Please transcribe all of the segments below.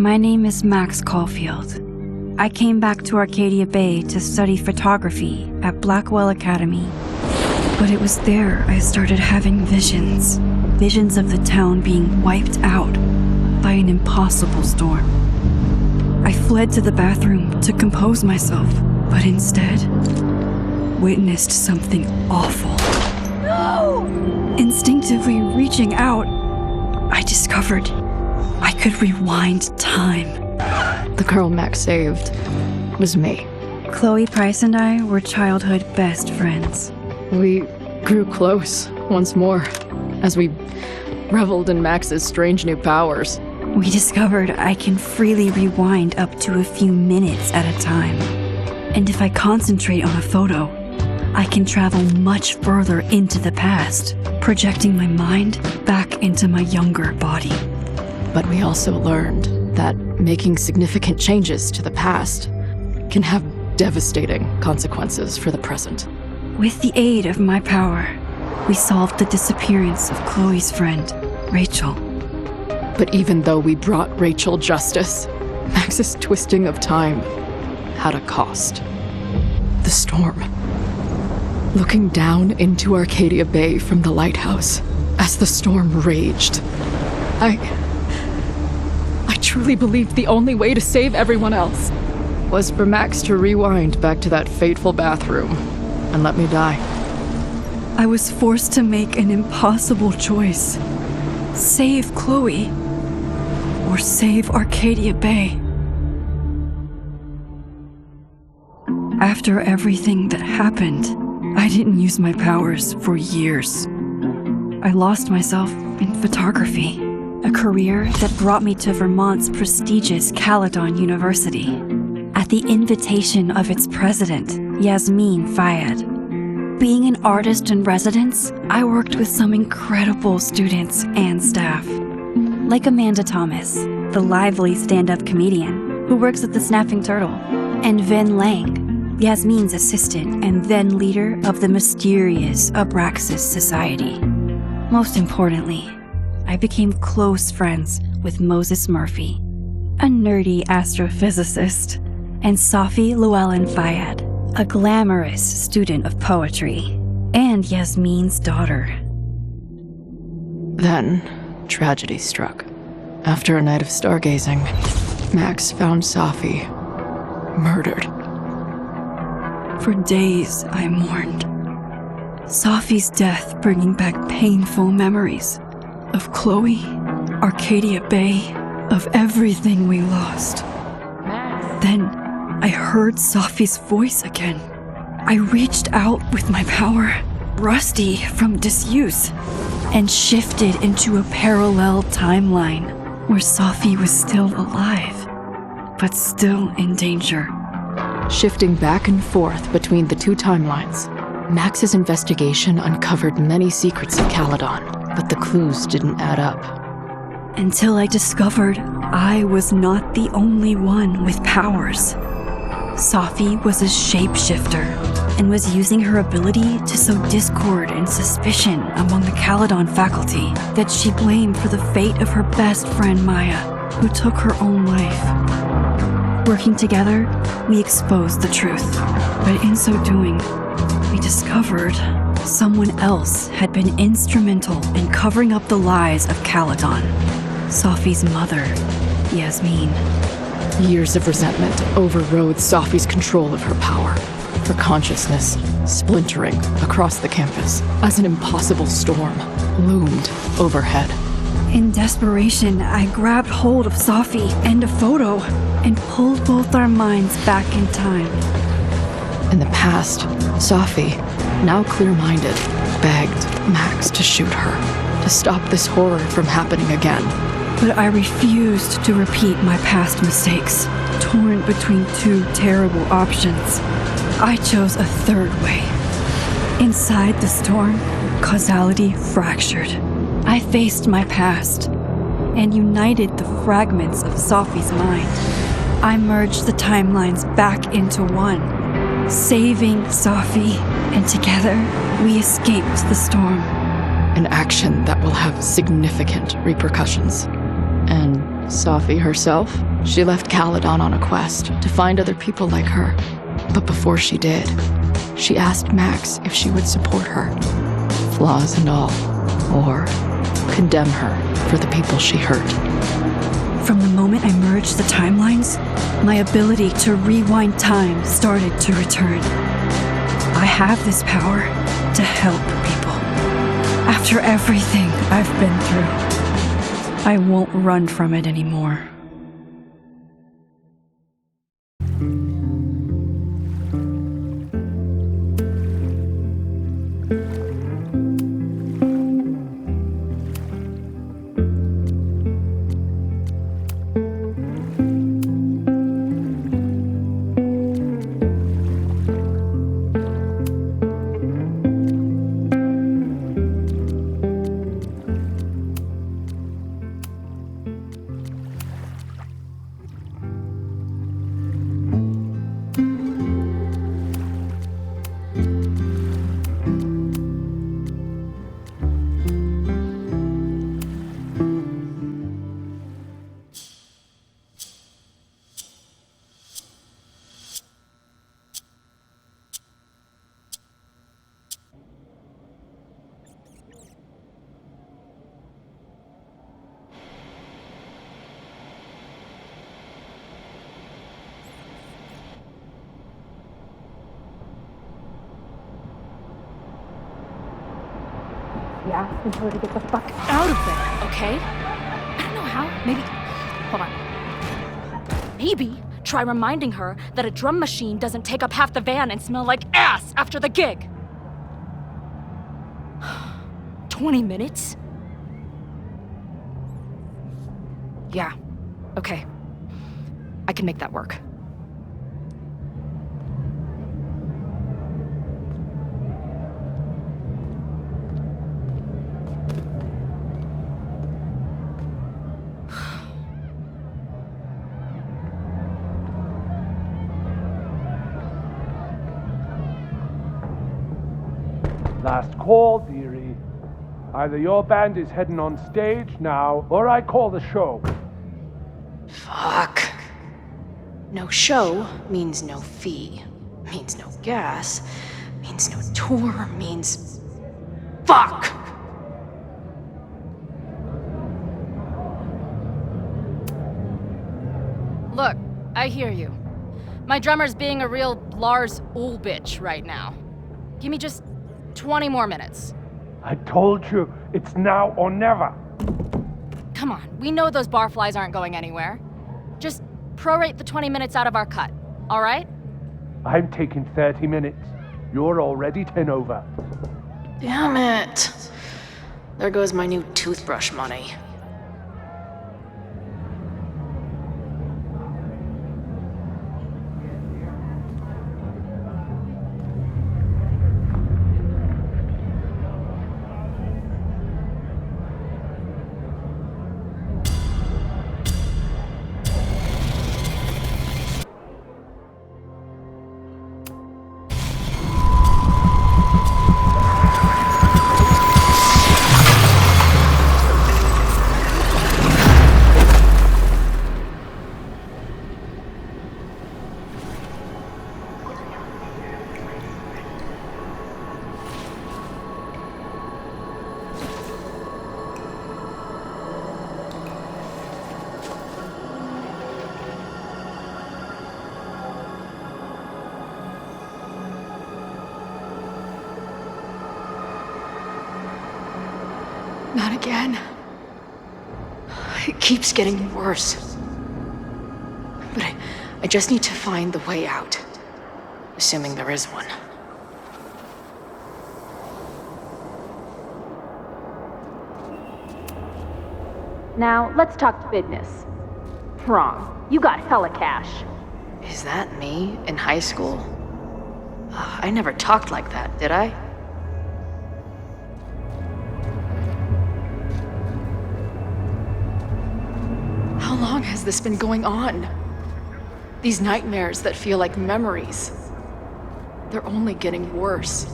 My name is Max Caulfield. I came back to Arcadia Bay to study photography at Blackwell Academy. But it was there I started having visions. Visions of the town being wiped out by an impossible storm. I fled to the bathroom to compose myself, but instead witnessed something awful. No! Instinctively reaching out, I discovered I could rewind time. The girl Max saved was me. Chloe Price and I were childhood best friends. We grew close once more as we reveled in Max's strange new powers. We discovered I can freely rewind up to a few minutes at a time. And if I concentrate on a photo, I can travel much further into the past, projecting my mind back into my younger body. But we also learned that making significant changes to the past can have devastating consequences for the present. With the aid of my power, we solved the disappearance of Chloe's friend, Rachel. But even though we brought Rachel justice, Max's twisting of time had a cost. The storm. Looking down into Arcadia Bay from the lighthouse as the storm raged, I truly believed the only way to save everyone else was for Max to rewind back to that fateful bathroom and let me die. I was forced to make an impossible choice. Save Chloe, or save Arcadia Bay. After everything that happened, I didn't use my powers for years. I lost myself in photography, a career that brought me to Vermont's prestigious Caledon University, at the invitation of its president, Yasmin Fayed. Being an artist in residence, I worked with some incredible students and staff, like Amanda Thomas, the lively stand-up comedian who works at the Snapping Turtle, and Vin Lang, Yasmin's assistant and then leader of the mysterious Abraxas Society. Most importantly, I became close friends with Moses Murphy, a nerdy astrophysicist, and Safi Llewellyn Fayed, a glamorous student of poetry, and Yasmin's daughter. Then, tragedy struck. After a night of stargazing, Max found Safi murdered. For days, I mourned. Safi's death bringing back painful memories of Chloe, Arcadia Bay, of everything we lost. Then, I heard Safi's voice again. I reached out with my power, rusty from disuse, and shifted into a parallel timeline where Safi was still alive, but still in danger. Shifting back and forth between the two timelines, Max's investigation uncovered many secrets of Caledon, but the clues didn't add up. Until I discovered I was not the only one with powers. Safi was a shapeshifter and was using her ability to sow discord and suspicion among the Caledon faculty that she blamed for the fate of her best friend Maya, who took her own life. Working together, we exposed the truth, but in so doing, we discovered someone else had been instrumental in covering up the lies of Caledon. Safi's mother, Yasmin. Years of resentment overrode Safi's control of her power, her consciousness splintering across the campus as an impossible storm loomed overhead. In desperation, I grabbed hold of Safi and a photo and pulled both our minds back in time. In the past, Safi, now clear-minded, begged Max to shoot her, to stop this horror from happening again. But I refused to repeat my past mistakes, torn between two terrible options. I chose a third way. Inside the storm, causality fractured. I faced my past and united the fragments of Safi's mind. I merged the timelines back into one, saving Safi, and together we escaped the storm. An action that will have significant repercussions. And Safi herself, she left Caledon on a quest to find other people like her. But before she did, she asked Max if she would support her, flaws and all, or condemn her for the people she hurt. From the moment I merged the timelines, my ability to rewind time started to return. I have this power to help people. After everything I've been through, I won't run from it anymore. Yeah, and tell her to get the fuck out of there, okay? I don't know how. Maybe. Hold on. Maybe try reminding her that a drum machine doesn't take up half the van and smell like ass after the gig. 20 minutes? Yeah, okay. I can make that work. Last call, dearie. Either your band is heading on stage now, or I call the show. Fuck. No show means no fee, means no gas, means no tour, means... Fuck! Look, I hear you. My drummer's being a real Lars Ulrich right now. Give me just 20 more minutes. I told you, it's now or never. Come on, we know those barflies aren't going anywhere. Just prorate the 20 minutes out of our cut, all right? I'm taking 30 minutes. You're already 10 over. Damn it. There goes my new toothbrush money. Not again. It keeps getting worse. But I just need to find the way out. Assuming there is one. Now, let's talk business. Wrong. You got hella cash. Is that me in high school? I never talked like that, did I? How long has this been going on? These nightmares that feel like memories. They're only getting worse.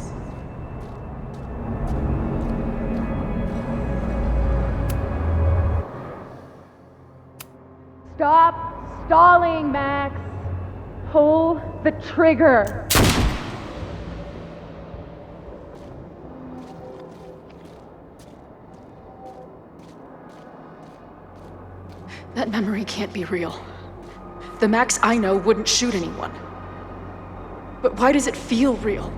Stop stalling, Max. Pull the trigger. That memory can't be real. The Max I know wouldn't shoot anyone. But why does it feel real?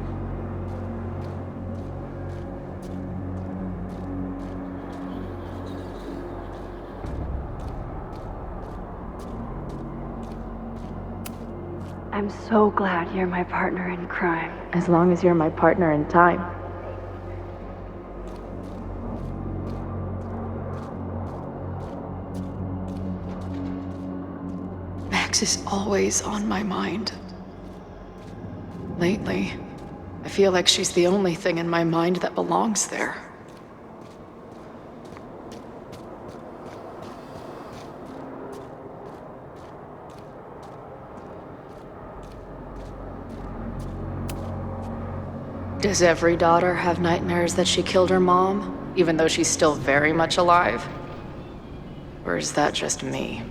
I'm so glad you're my partner in crime. As long as you're my partner in time. Max is always on my mind. Lately, I feel like she's the only thing in my mind that belongs there. Does every daughter have nightmares that she killed her mom, even though she's still very much alive? Or is that just me?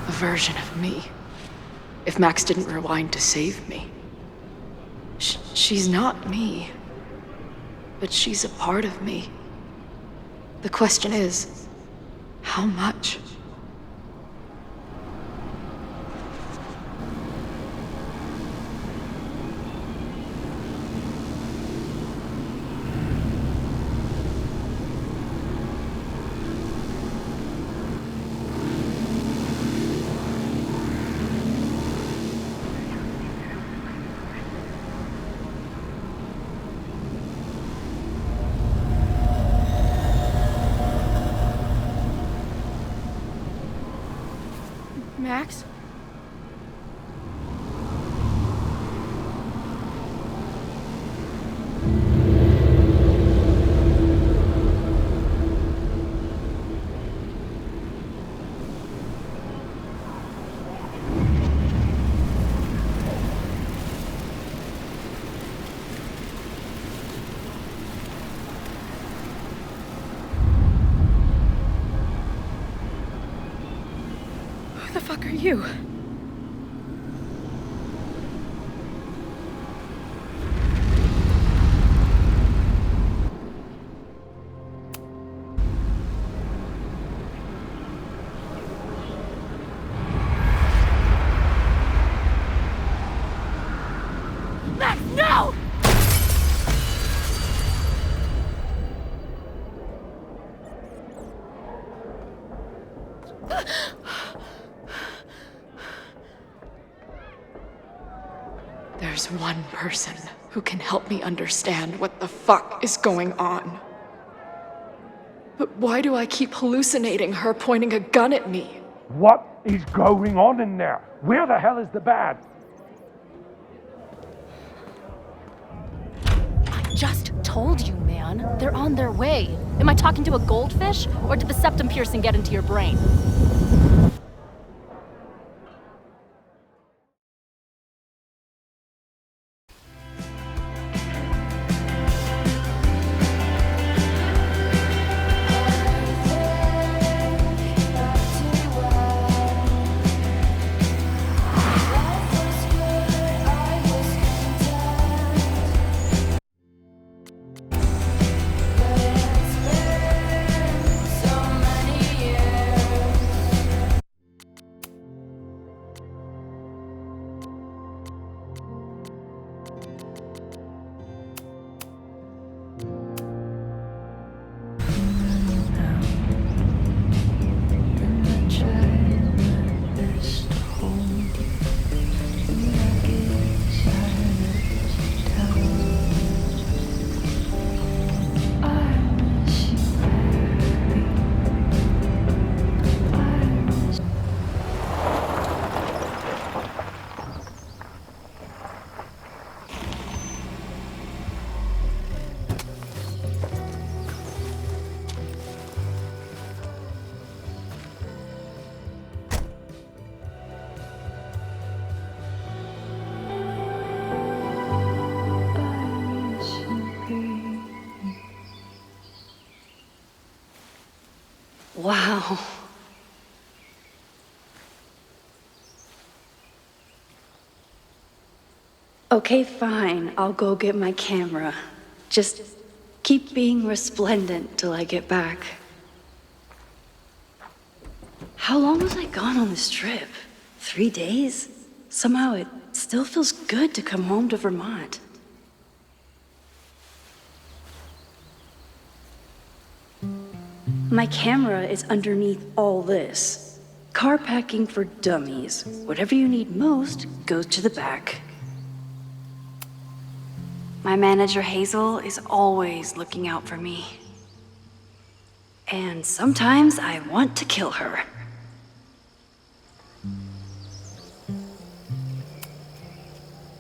A version of me. If Max didn't rewind to save me. She's not me. But she's a part of me. The question is, how much? Max? Who the fuck are you? Max, no! There's one person who can help me understand what the fuck is going on. But why do I keep hallucinating her pointing a gun at me? What is going on in there? Where the hell is the bad? I just told you, man. They're on their way. Am I talking to a goldfish, or did the septum piercing get into your brain? Wow. Okay, fine. I'll go get my camera. Just keep being resplendent till I get back. How long was I gone on this trip? 3 days? Somehow it still feels good to come home to Vermont. My camera is underneath all this. Car packing for dummies. Whatever you need most goes to the back. My manager Hazel is always looking out for me. And sometimes I want to kill her.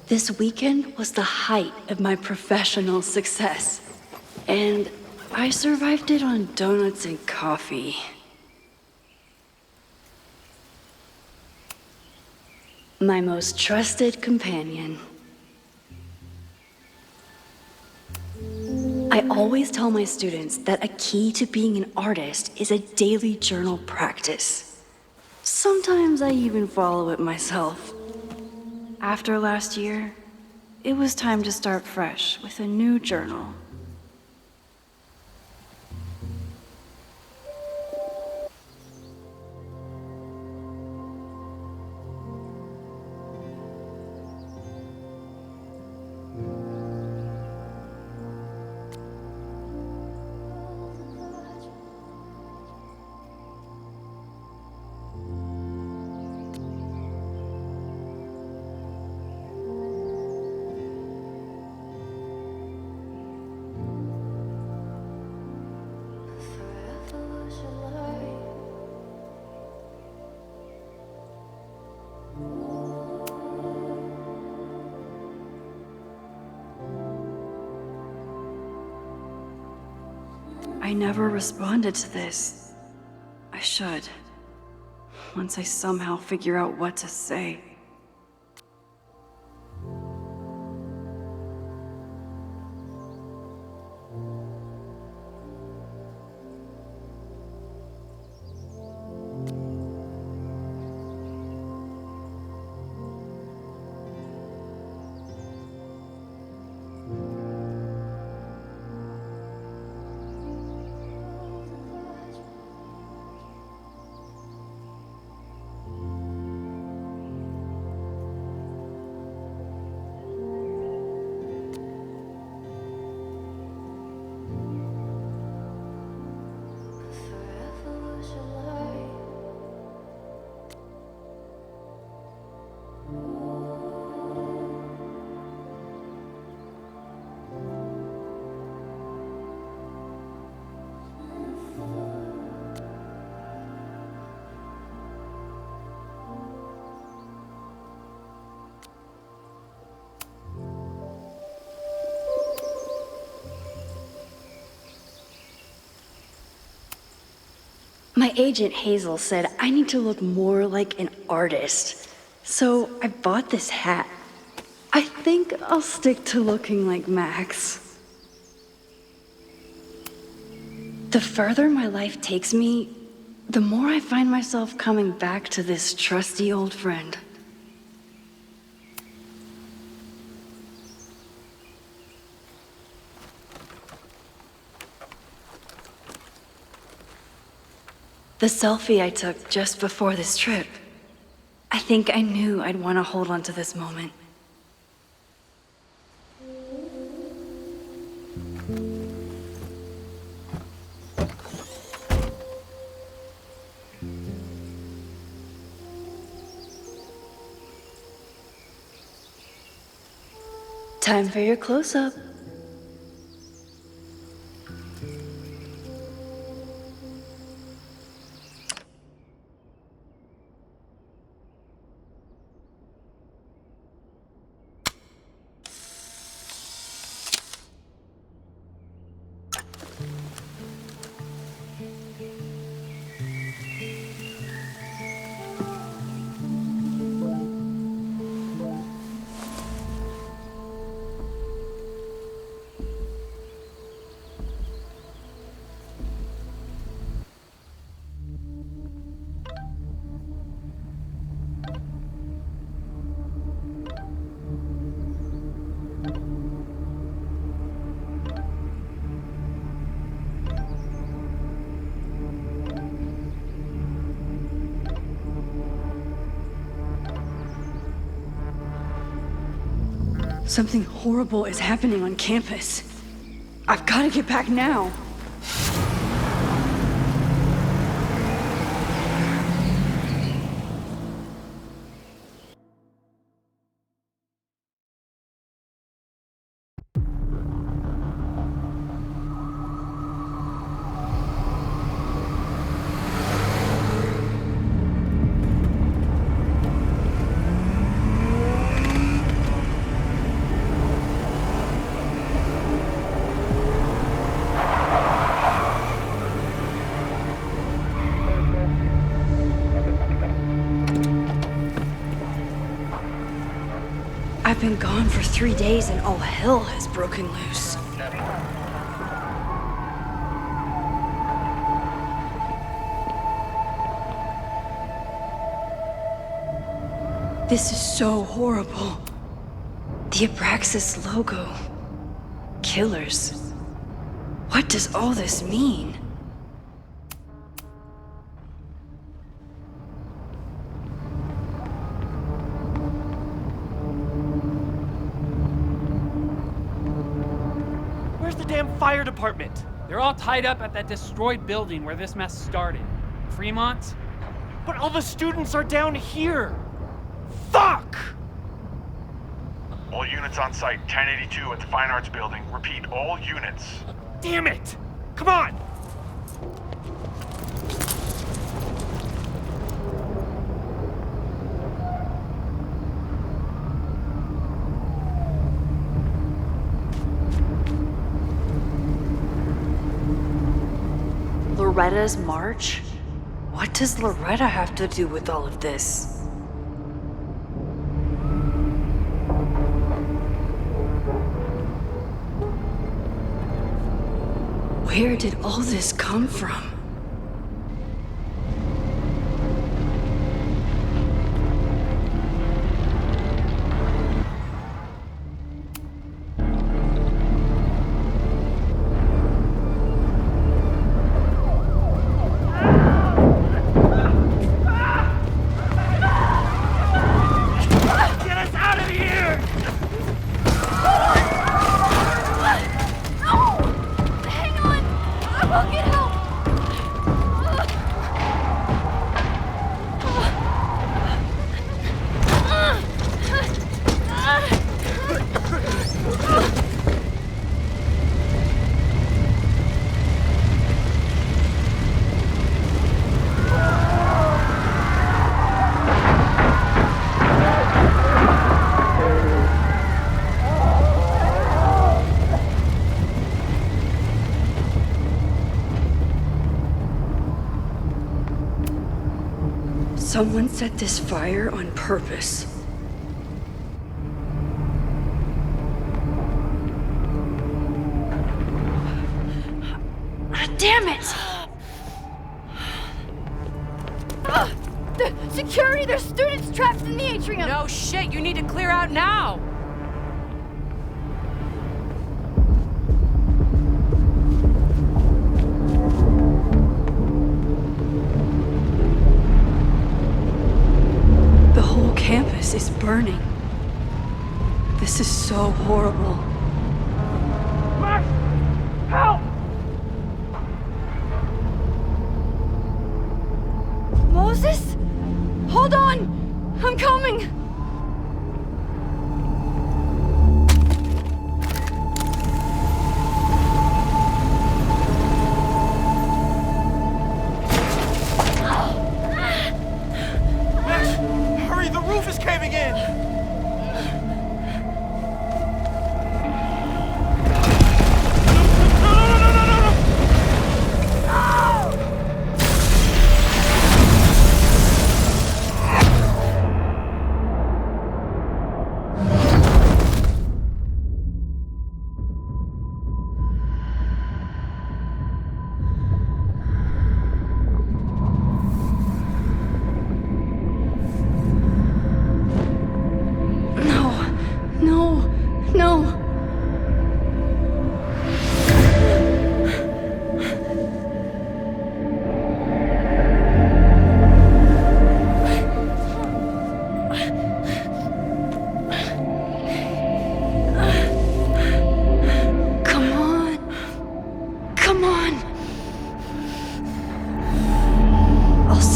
This weekend was the height of my professional success. And I survived it on donuts and coffee. My most trusted companion. I always tell my students that a key to being an artist is a daily journal practice. Sometimes I even follow it myself. After last year, it was time to start fresh with a new journal. I never responded to this. I should. Once I somehow figure out what to say. My agent Hazel said I need to look more like an artist. So I bought this hat. I think I'll stick to looking like Max. The further my life takes me, the more I find myself coming back to this trusty old friend. The selfie I took just before this trip. I think I knew I'd want to hold on to this moment. Time for your close-up. Something horrible is happening on campus. I've got to get back now. I've been gone for 3 days and all hell has broken loose. This is so horrible. The Abraxas logo. Killers. What does all this mean? Where's the damn fire department? They're all tied up at that destroyed building where this mess started. Fremont? But all the students are down here! Fuck! All units on site, 1082 at the Fine Arts Building. Repeat, all units. Damn it! Come on! Loretta's march? What does Loretta have to do with all of this? Where did all this come from? Someone set this fire on purpose. Damn it! Security! There's students trapped in the atrium! No shit, you need to clear out now! The whole campus is burning. This is so horrible. Max! Help! Moses? Hold on! I'm coming! Hurry, the roof is caving in!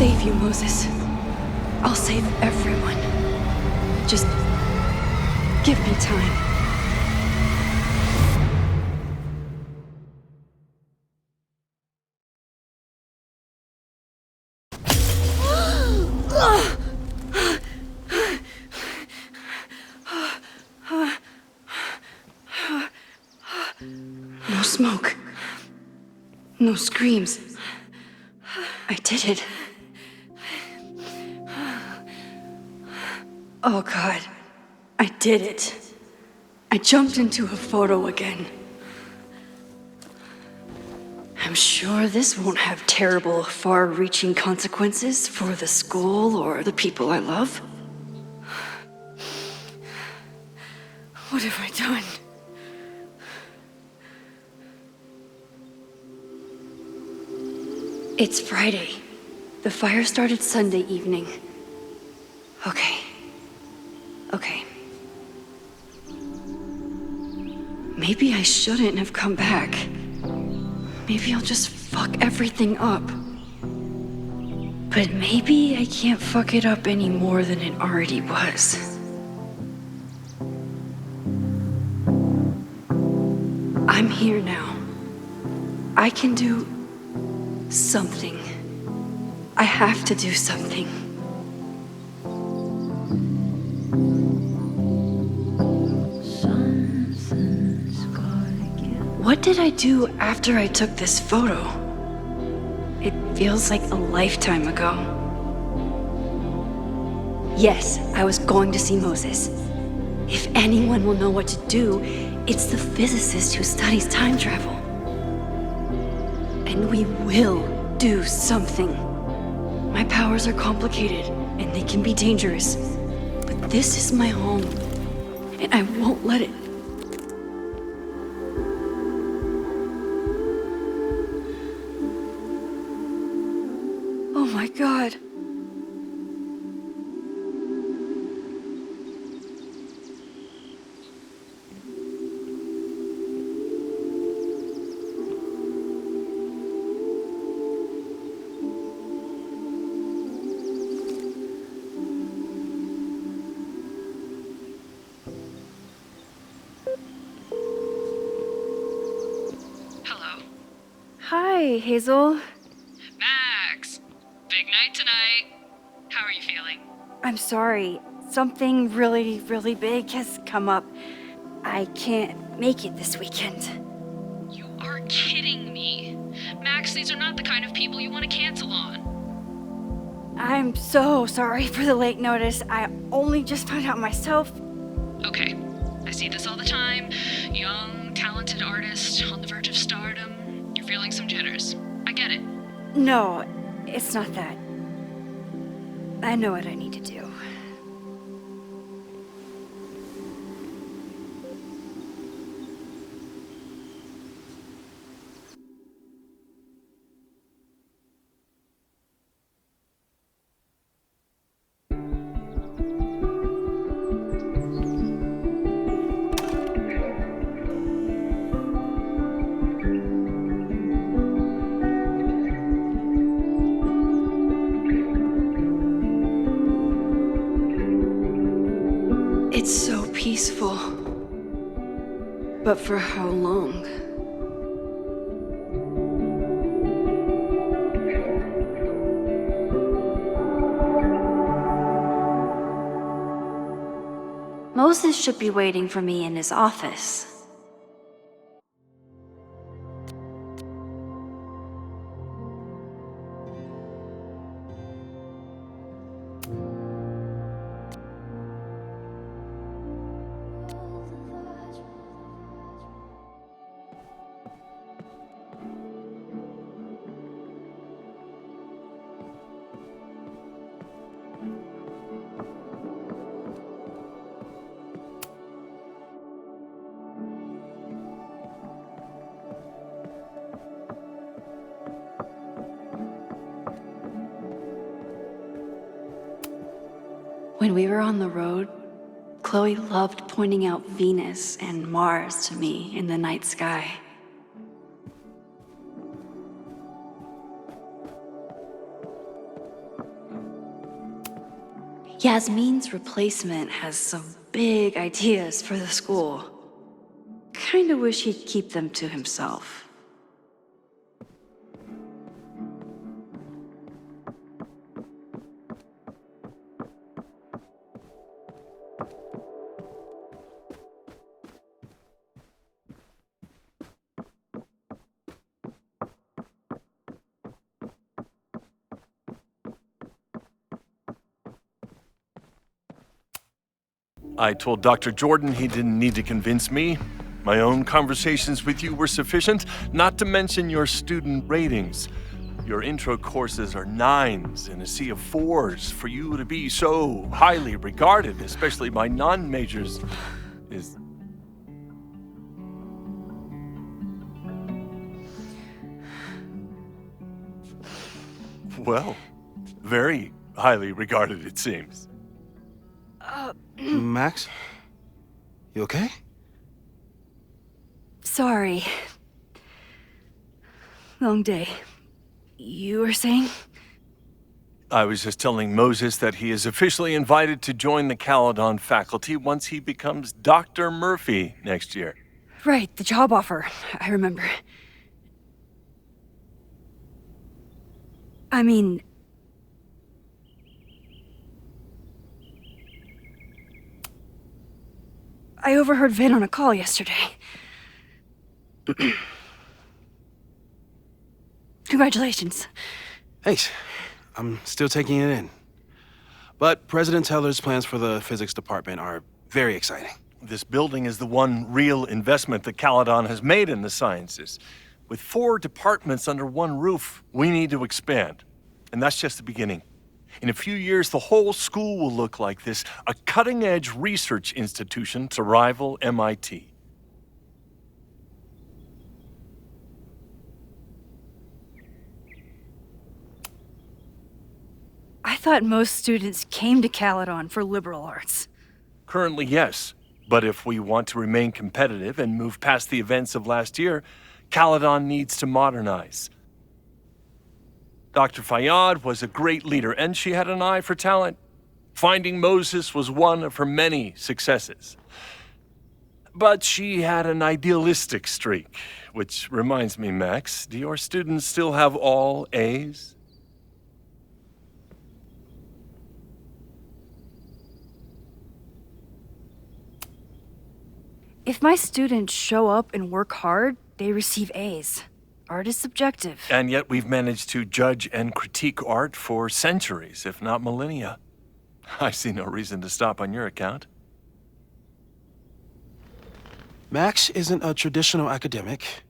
save you, Moses. I'll save everyone. Just give me time. No smoke. No screams. I did it. Oh God, I did it. I jumped into a photo again. I'm sure this won't have terrible, far-reaching consequences for the school or the people I love. What have I done? It's Friday. The fire started Sunday evening. Okay. Maybe I shouldn't have come back. Maybe I'll just fuck everything up. But maybe I can't fuck it up any more than it already was. I'm here now. I can do something. I have to do something. What did I do after I took this photo? It feels like a lifetime ago. Yes, I was going to see Moses. If anyone will know what to do, it's the physicist who studies time travel. And we will do something. My powers are complicated, and they can be dangerous. But this is my home, and I won't let it. Oh my God. Hi, Hazel. Max! Big night tonight. How are you feeling? I'm sorry. Something really, really big has come up. I can't make it this weekend. You are kidding me. Max, these are not the kind of people you want to cancel on. I'm so sorry for the late notice. I only just found out myself. Okay, I see this all the time. Young, talented artist on the verge of stardom. You're feeling some jitters. I get it. No, it's not that. I know what I need to do. It's so peaceful. But for how long? Moses should be waiting for me in his office. When we were on the road, Chloe loved pointing out Venus and Mars to me in the night sky. Yasmin's replacement has some big ideas for the school. Kinda wish he'd keep them to himself. I told Dr. Jordan he didn't need to convince me. My own conversations with you were sufficient, not to mention your student ratings. Your intro courses are 9s in a sea of 4s. For you to be so highly regarded, especially by non-majors, is... well, very highly regarded, it seems. Max? You okay? Sorry. Long day. You were saying? I was just telling Moses that he is officially invited to join the Caledon faculty once he becomes Dr. Murphy next year. Right, the job offer. I remember. I mean... I overheard Vin on a call yesterday. Congratulations. Thanks. I'm still taking it in. But President Teller's plans for the physics department are very exciting. This building is the one real investment that Caledon has made in the sciences. With 4 departments under one roof, we need to expand. And that's just the beginning. In a few years, the whole school will look like this, a cutting-edge research institution to rival MIT. I thought most students came to Caledon for liberal arts. Currently, yes. But if we want to remain competitive and move past the events of last year, Caledon needs to modernize. Dr. Fayyad was a great leader, and she had an eye for talent. Finding Moses was one of her many successes. But she had an idealistic streak, which reminds me, Max, do your students still have all A's? If my students show up and work hard, they receive A's. Art is subjective. And yet we've managed to judge and critique art for centuries, if not millennia. I see no reason to stop on your account. Max isn't a traditional academic,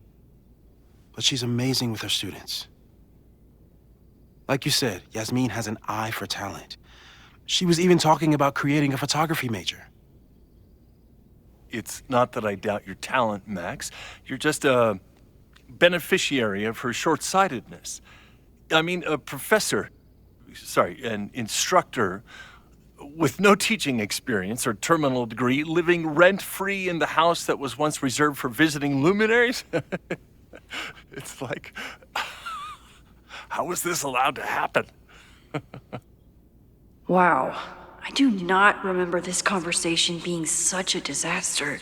but she's amazing with her students. Like you said, Yasmin has an eye for talent. She was even talking about creating a photography major. It's not that I doubt your talent, Max. You're just a beneficiary of her short-sightedness. I mean, an instructor with no teaching experience or terminal degree, living rent-free in the house that was once reserved for visiting luminaries? It's like, how was this allowed to happen? Wow. I do not remember this conversation being such a disaster.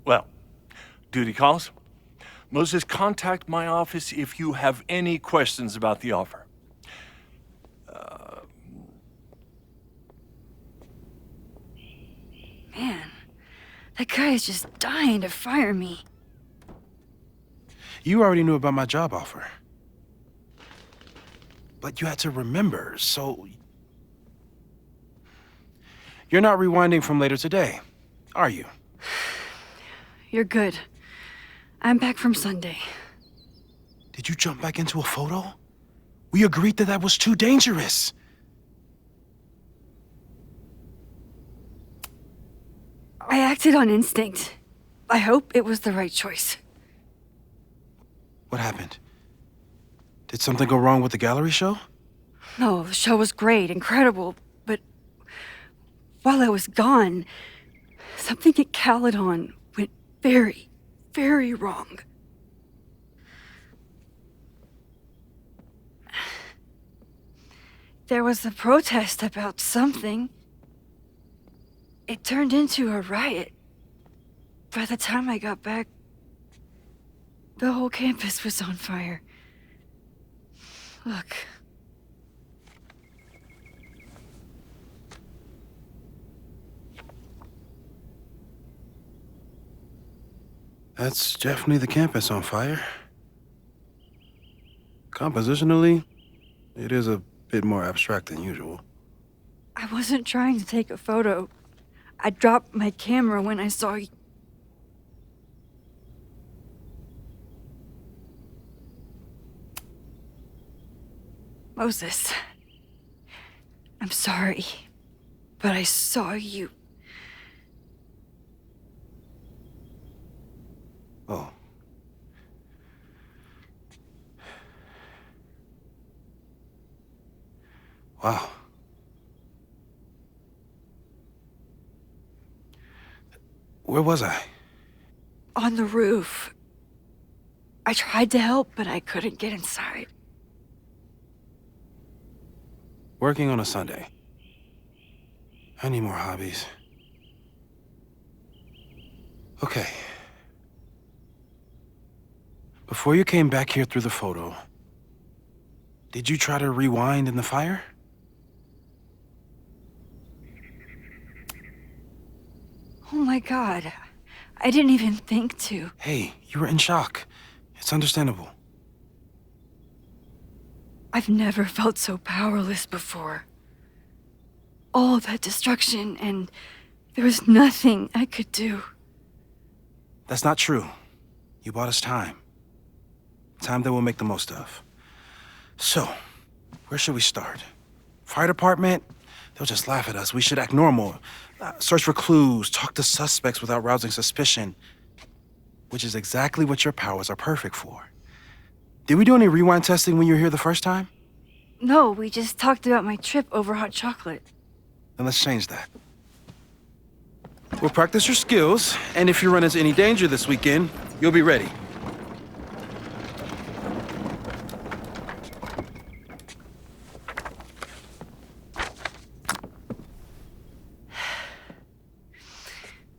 Well, duty calls. Moses, contact my office if you have any questions about the offer. Man, that guy is just dying to fire me. You already knew about my job offer. But you had to remember, so... You're not rewinding from later today, are you? You're good. I'm back from Sunday. Did you jump back into a photo? We agreed that was too dangerous. I acted on instinct. I hope it was the right choice. What happened? Did something go wrong with the gallery show? No, the show was great, incredible, but while I was gone, something at Caledon went very, very wrong. there was a protest about something. It turned into a riot. By the time I got back, the whole campus was on fire. Look. That's definitely the campus on fire. Compositionally, it is a bit more abstract than usual. I wasn't trying to take a photo. I dropped my camera when I saw you. Moses, I'm sorry, but I saw you. Oh. Wow. Where was I? On the roof. I tried to help, but I couldn't get inside. Working on a Sunday. I need more hobbies. Okay. Before you came back here through the photo, did you try to rewind in the fire? Oh my God. I didn't even think to. Hey, you were in shock. It's understandable. I've never felt so powerless before. All that destruction, and there was nothing I could do. That's not true. You bought us time. Time that we'll make the most of. So, where should we start? Fire department? They'll just laugh at us. We should act normal. Search for clues, talk to suspects without rousing suspicion. Which is exactly what your powers are perfect for. Did we do any rewind testing when you were here the first time? No, we just talked about my trip over hot chocolate. Then let's change that. We'll practice your skills, and if you run into any danger this weekend, you'll be ready.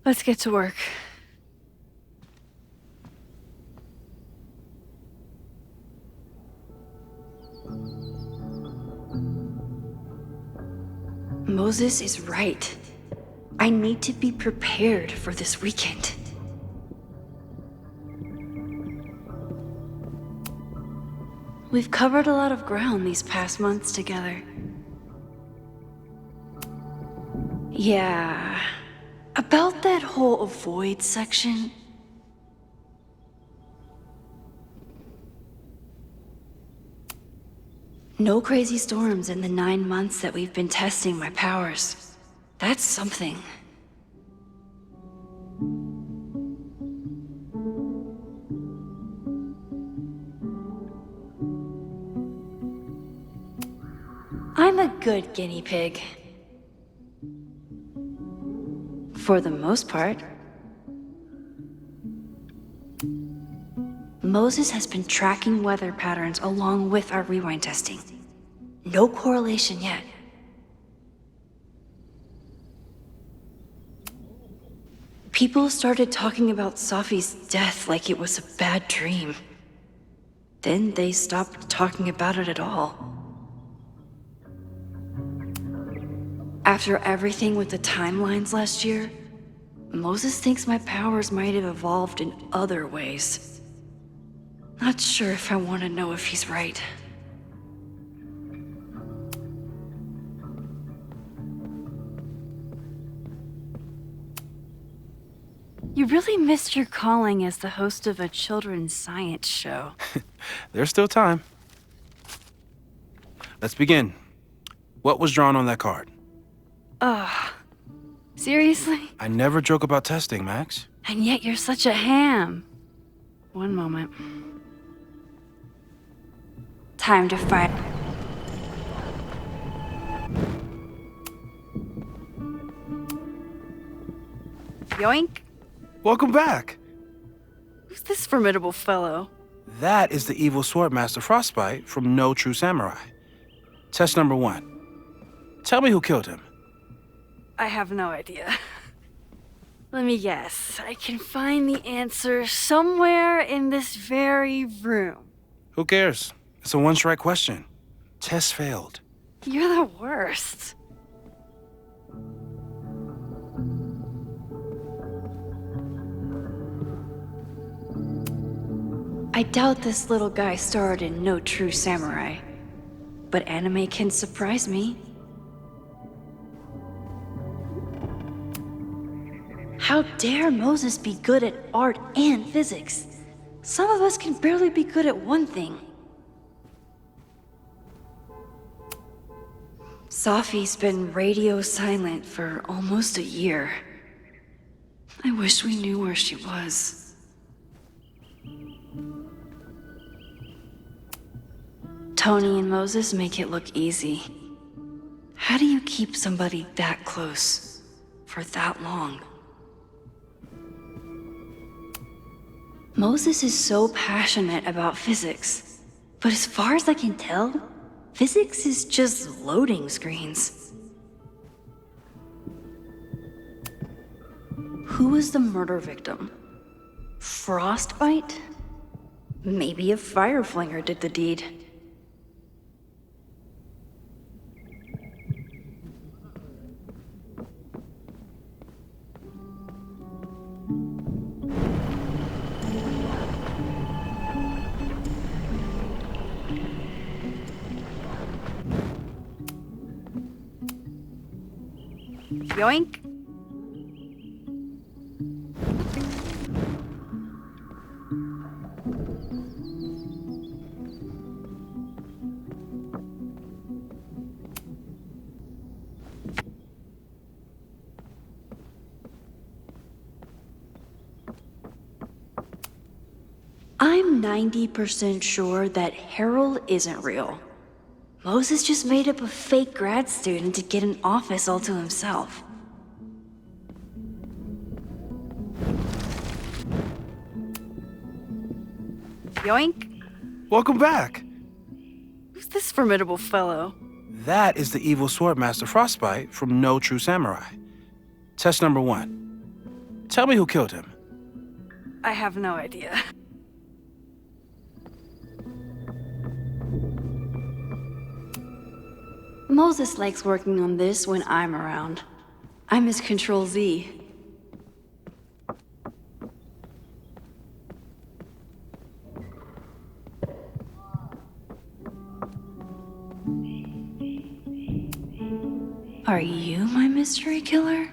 Let's get to work. Moses is right. I need to be prepared for this weekend. We've covered a lot of ground these past months together. Yeah, about that whole avoid section. No crazy storms in the 9 months that we've been testing my powers. That's something. I'm a good guinea pig. For the most part. Moses has been tracking weather patterns along with our rewind testing. No correlation yet. People started talking about Safi's death like it was a bad dream. Then they stopped talking about it at all. After everything with the timelines last year, Moses thinks my powers might have evolved in other ways. Not sure if I want to know if he's right. You really missed your calling as the host of a children's science show. There's still time. Let's begin. What was drawn on that card? Seriously? I never joke about testing, Max. And yet you're such a ham. One moment. Time to fight. Yoink. Welcome back. Who's this formidable fellow? That is the evil sword master Frostbite from No True Samurai. Test number 1. Tell me who killed him. I have no idea. Let me guess. I can find the answer somewhere in this very room. Who cares? It's a one-strike question. Test failed. You're the worst. I doubt this little guy starred in No True Samurai, but anime can surprise me. How dare Moses be good at art and physics? Some of us can barely be good at one thing. Safi's been radio silent for almost a year. I wish we knew where she was. Tony and Moses make it look easy. How do you keep somebody that close for that long? Moses is so passionate about physics, but as far as I can tell, physics is just loading screens. Who was the murder victim? Frostbite? Maybe a fire flinger did the deed. Yoink. I'm 90% sure that Harold isn't real. Moses just made up a fake grad student to get an office all to himself. Yoink. Welcome back. Who's this formidable fellow? That is the evil Swordmaster Frostbite from No True Samurai. Test number 1. Tell me who killed him. I have no idea. Moses likes working on this when I'm around. I'm his Control-Z. Are you my mystery killer?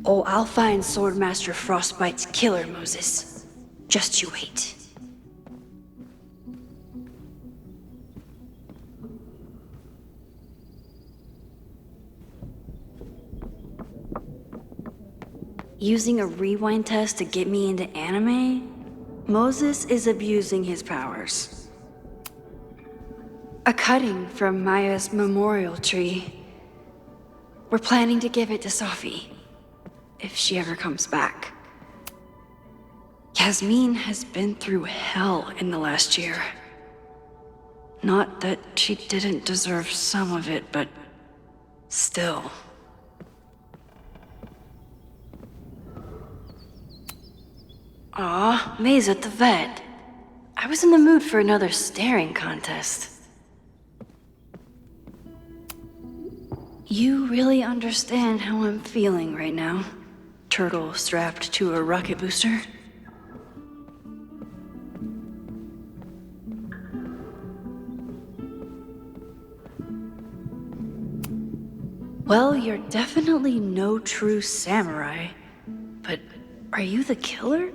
Oh, I'll find Swordmaster Frostbite's killer, Moses. Just you wait. Using a rewind test to get me into anime? Moses is abusing his powers. A cutting from Maya's memorial tree. We're planning to give it to Safi, if she ever comes back. Yasmin has been through hell in the last year. Not that she didn't deserve some of it, but still. Aw, May's at the vet. I was in the mood for another staring contest. You really understand how I'm feeling right now, turtle strapped to a rocket booster? Well, you're definitely no true samurai, but are you the killer?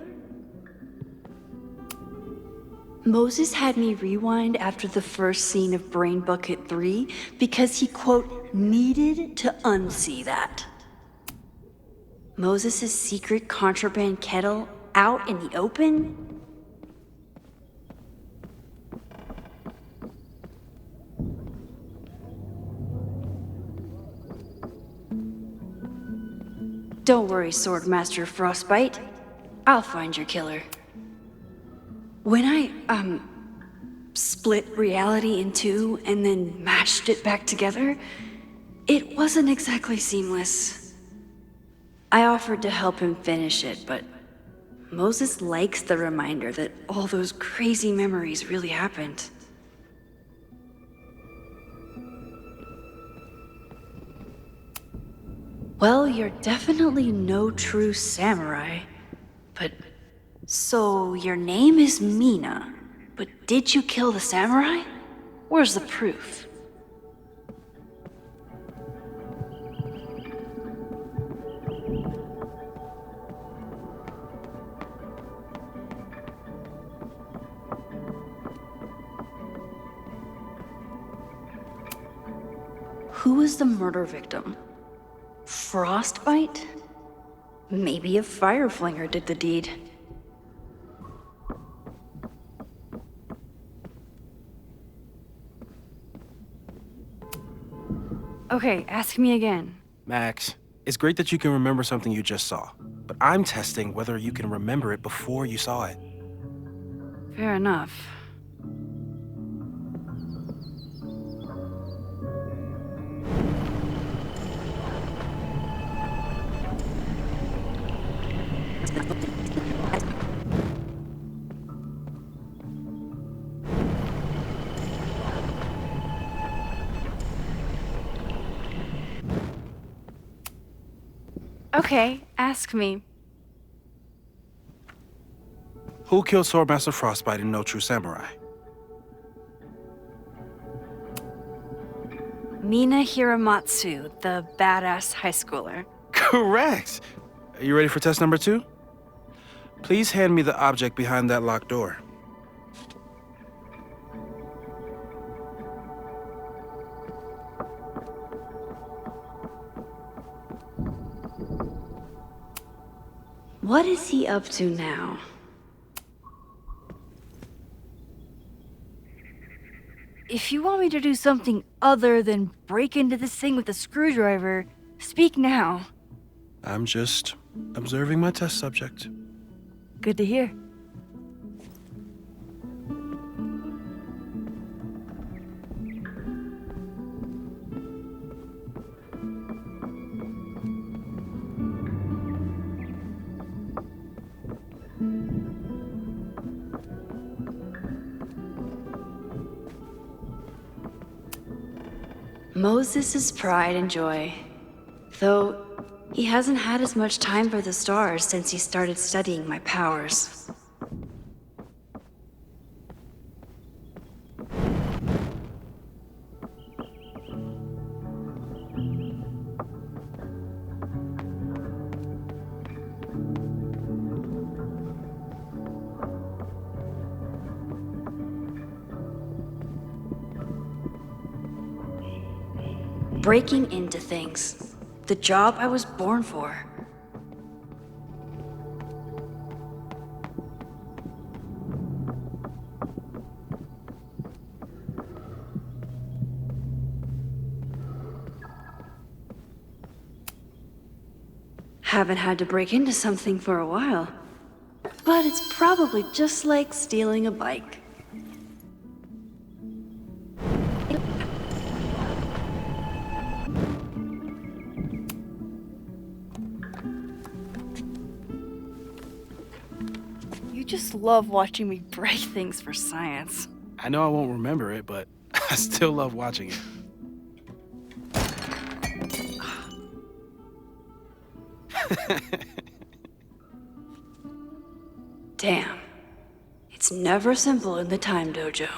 Moses had me rewind after the first scene of Brain Bucket 3 because he, quote, needed to unsee that. Moses' secret contraband kettle out in the open? Don't worry, Swordmaster Frostbite. I'll find your killer. When I, split reality in two and then mashed it back together, it wasn't exactly seamless. I offered to help him finish it, but Moses likes the reminder that all those crazy memories really happened. Well, you're definitely no true samurai, but... So, your name is Mina, but did you kill the samurai? Where's the proof? Who was the murder victim? Frostbite? Maybe a Fireflinger did the deed. Okay, ask me again. Max, it's great that you can remember something you just saw, but I'm testing whether you can remember it before you saw it. Fair enough. Okay, ask me. Who killed Swordmaster Frostbite in No True Samurai? Mina Hiramatsu, the badass high schooler. Correct! Are you ready for test number 2? Please hand me the object behind that locked door. What is he up to now? If you want me to do something other than break into this thing with a screwdriver, speak now. I'm just observing my test subject. Good to hear. Moses' pride and joy. Though, he hasn't had as much time for the stars since he started studying my powers. Breaking into things. The job I was born for. Haven't had to break into something for a while. But it's probably just like stealing a bike. You just love watching me break things for science. I know I won't remember it, but I still love watching it. Damn. It's never simple in the Time Dojo.